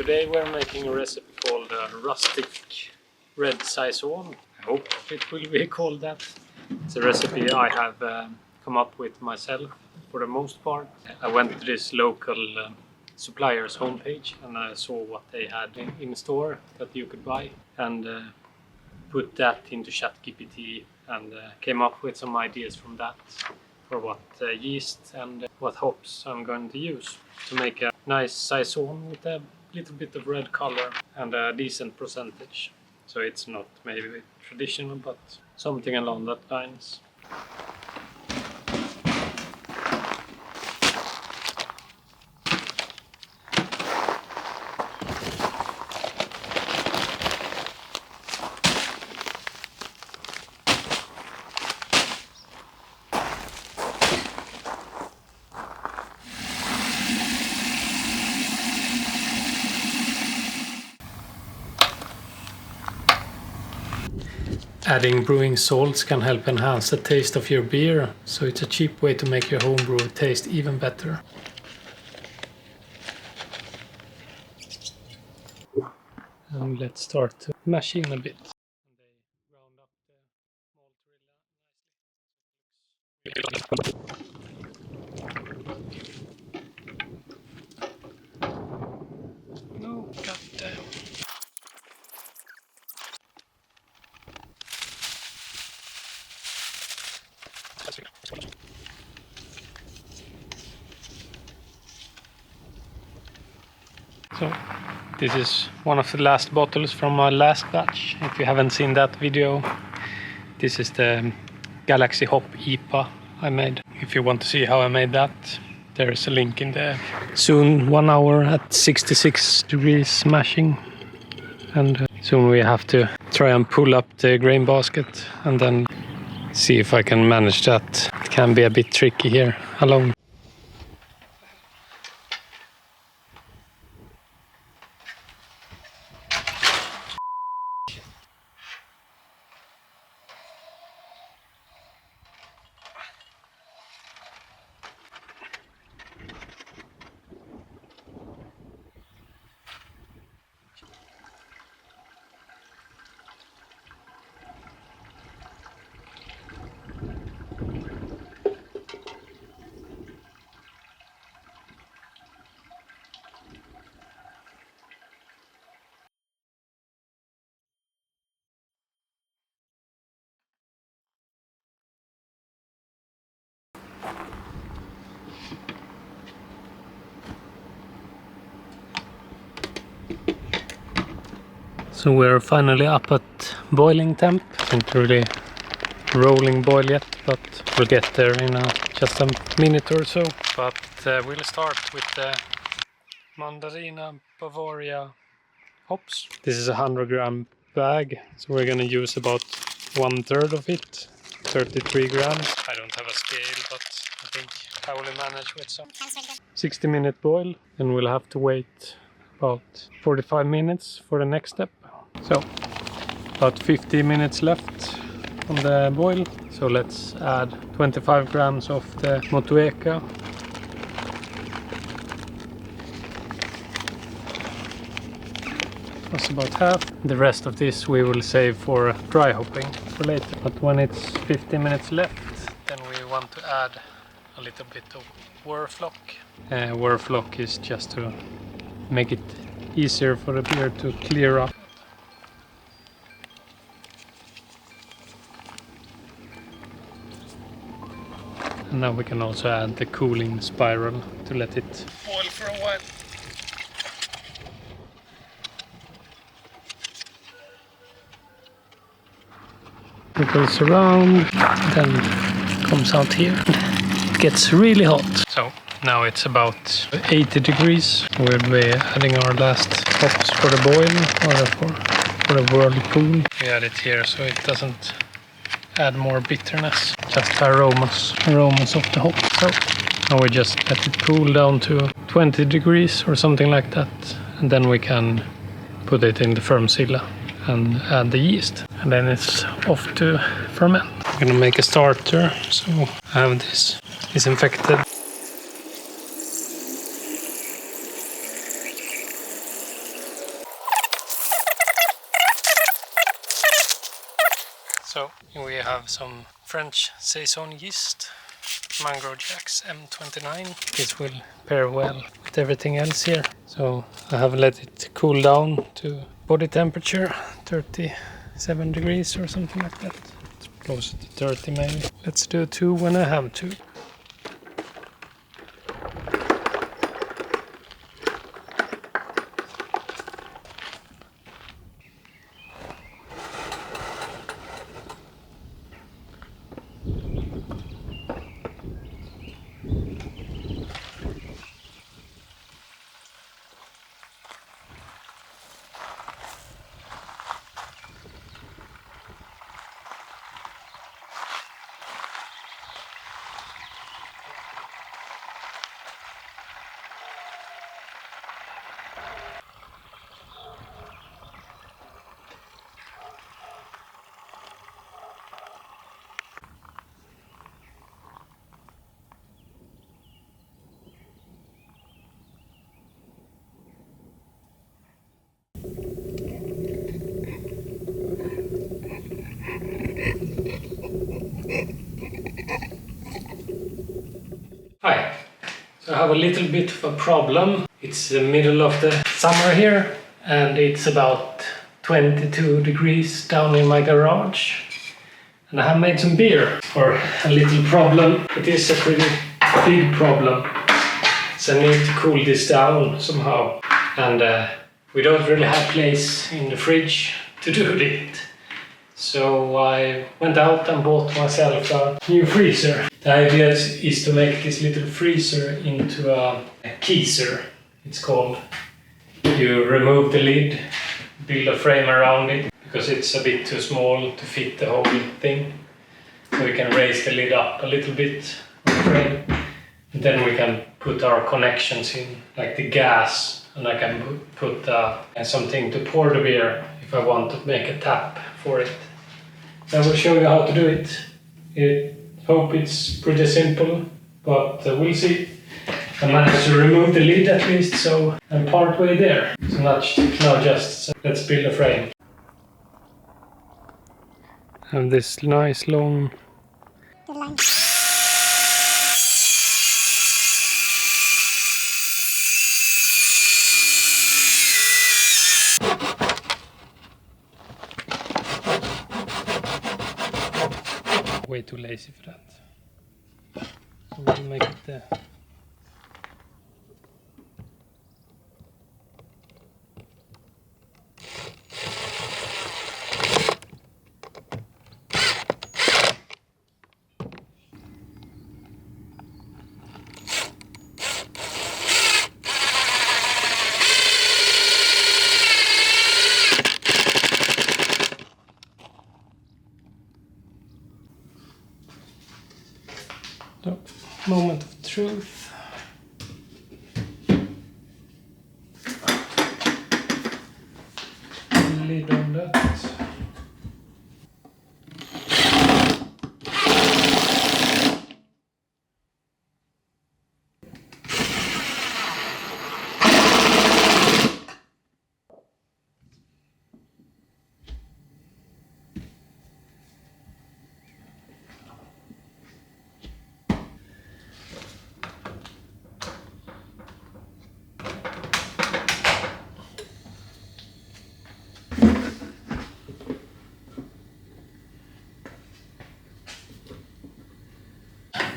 Today we're making a recipe called Rustik Red Saison. I hope it will be called that. It's a recipe I have come up with myself for the most part. I went to this local supplier's homepage and I saw what they had in store that you could buy, and put that into ChatGPT and came up with some ideas from that for what yeast and what hops I'm going to use to make a nice saison with a little bit of red color and a decent percentage. So it's not maybe traditional, but something along that lines. Adding brewing salts can help enhance the taste of your beer, so it's a cheap way to make your homebrew taste even better. And let's start mashing a bit. No, goddamn. So this is one of the last bottles from my last batch. If you haven't seen that video, this is the Galaxy Hop IPA I made. If you want to see how I made that, there is a link in there. Soon 1 hour at 66 degrees mashing, and soon we have to try and pull up the grain basket and then see if I can manage that. It can be a bit tricky here alone. So we're finally up at boiling temp. Isn't really rolling boil yet, but we'll get there in just a minute or so. But we'll start with the Mandarina Bavaria hops. This is a 100-gram bag, so we're gonna use about 1/3 of it, 33 grams. I don't have a scale, but I think I will manage with some. 60-minute boil, and we'll have to wait about 45 minutes for the next step. So about 50 minutes left on the boil, so let's add 25 grams of the Motueka. That's about half. The rest of this we will save for dry hopping for later. But when it's 50 minutes left, then we want to add a little bit of Wurflock. Wurflock is just to make it easier for the beer to clear up. And now we can also add the cooling spiral to let it boil for a while. It goes around, then comes out here. It gets really hot. So now it's about 80 degrees. We'll be adding our last hops for the boil, or for the whirlpool. We add it here so it doesn't add more bitterness, just aromas of the hops. So now we just let it cool down to 20 degrees or something like that, and then we can put it in the firmzilla and add the yeast, and then it's off to ferment. I'm gonna make a starter, so I have this disinfected. So here we have some French Saison yeast, Mangrove Jacks M29. This will pair well with everything else here. So I have let it cool down to body temperature, 37 degrees or something like that. It's closer to 30 maybe. Let's do 2 when I have to. Hi, so I have a little bit of a problem. It's the middle of the summer here and it's about 22 degrees down in my garage. And I have made some beer for a little problem. It is a pretty big problem. So I need to cool this down somehow. And we don't really have place in the fridge to do it. So I went out and bought myself a new freezer. The idea is to make this little freezer into a Keezer, it's called. You remove the lid, build a frame around it, because it's a bit too small to fit the whole thing. So we can raise the lid up a little bit on the frame. And then we can put our connections in, like the gas, and I can put something to pour the beer if I want to make a tap for it. I will show you how to do it. I hope it's pretty simple, but we'll see. I managed to remove the lid at least, so I'm part way there. So now just let's build a frame. And this nice long way too lazy for that. So we'll make it there. So, moment of truth. Lid on that.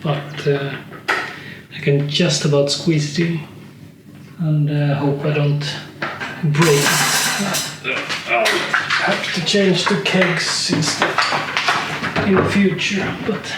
But I can just about squeeze it in and hope I don't break it. I'll have to change the kegs instead in the future, but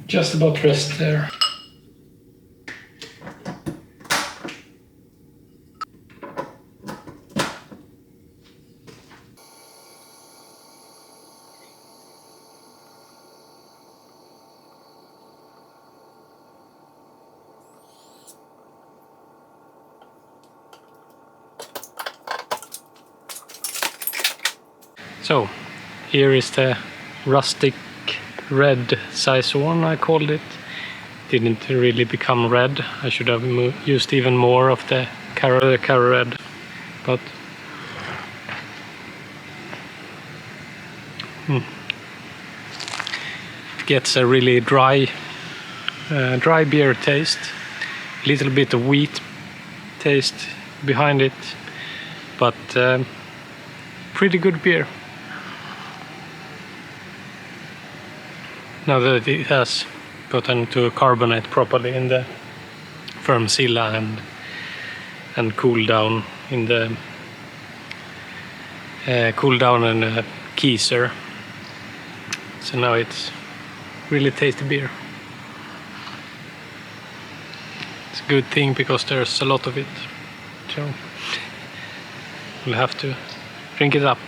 just about rest there. So here is the Rustik Red Saison, I called it. Didn't really become red. I should have used even more of the Caro Red, but it gets a really dry beer taste. A little bit of wheat taste behind it, but pretty good beer. Now that it has gotten to carbonate properly in the Firmzilla and cool down in the Keezer. So now it's really tasty beer. It's a good thing because there's a lot of it. So we'll have to drink it up.